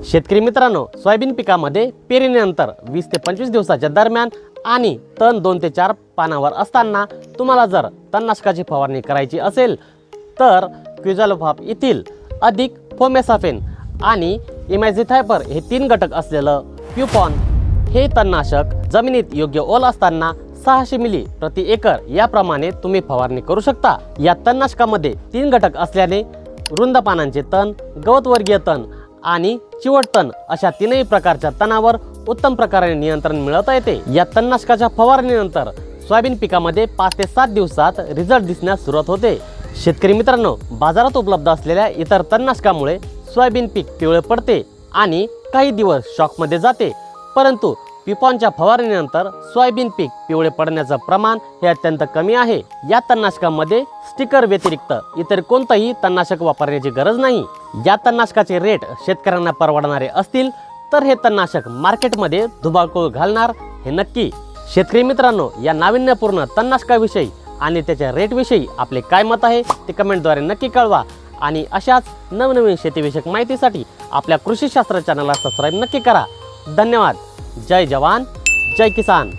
शेतकरी मित्रांनो, सोयाबीन पिकामध्ये पेरणीनंतर 20 ते 25 दिवसाच्या दरम्यान आणि तण 2 ते 4 पानावर असताना तुम्हाला जर तणनाशकाची फवारणी करायची असेल तर क्विझालोफॉप येथील अधिक फोमेसाफेन आणि इमॅझिथायपर हे 3 घटक असलेलं प्युपॉन हे तणनाशक जमिनीत योग्य ओल असताना 600 मिली प्रति एकर याप्रमाणे तुम्ही फवारणी करू शकता। या तणनाशकामध्ये 3 घटक असल्याने रुंद पानांचे तण, गवतवर्गीय तण आणि चिवट तण अशा तीनही प्रकारच्या तणावर उत्तम प्रकारे नियंत्रण मिळवता येते। या तणनाशकाच्या फवारणीनंतर सोयाबीन पिकामध्ये 5 ते 7 दिवसात रिझल्ट दिसण्यास सुरुवात होते। शेतकरी मित्रांनो, बाजारात उपलब्ध असलेल्या इतर तणनाशकामुळे सोयाबीन पीक पिवळे पडते आणि काही दिवस शॉकमध्ये जाते, परंतु प्युपॉनच्या फवारणीनंतर सोयाबीन पीक पिवळे पडण्याचं प्रमाण हे अत्यंत कमी आहे। या तणनाशकामध्ये स्टिकर व्यतिरिक्त इतर कोणतंही तणनाशक वापरण्याची गरज नाही। या तणनाशकाचे रेट शेतकऱ्यांना परवडणारे असतील तर हे तणनाशक मार्केटमध्ये धुबाळूळ घालणार हे नक्की। शेतकरी मित्रांनो, या नाविन्यपूर्ण तणनाशकाविषयी आणि त्याच्या रेटविषयी आपले काय मत आहे ते कमेंटद्वारे नक्की कळवा आणि अशाच नवनवीन शेतीविषयक माहितीसाठी आपल्या कृषी शास्त्र चॅनलला सबस्क्राईब नक्की करा। धन्यवाद। जय जवान, जय किसान।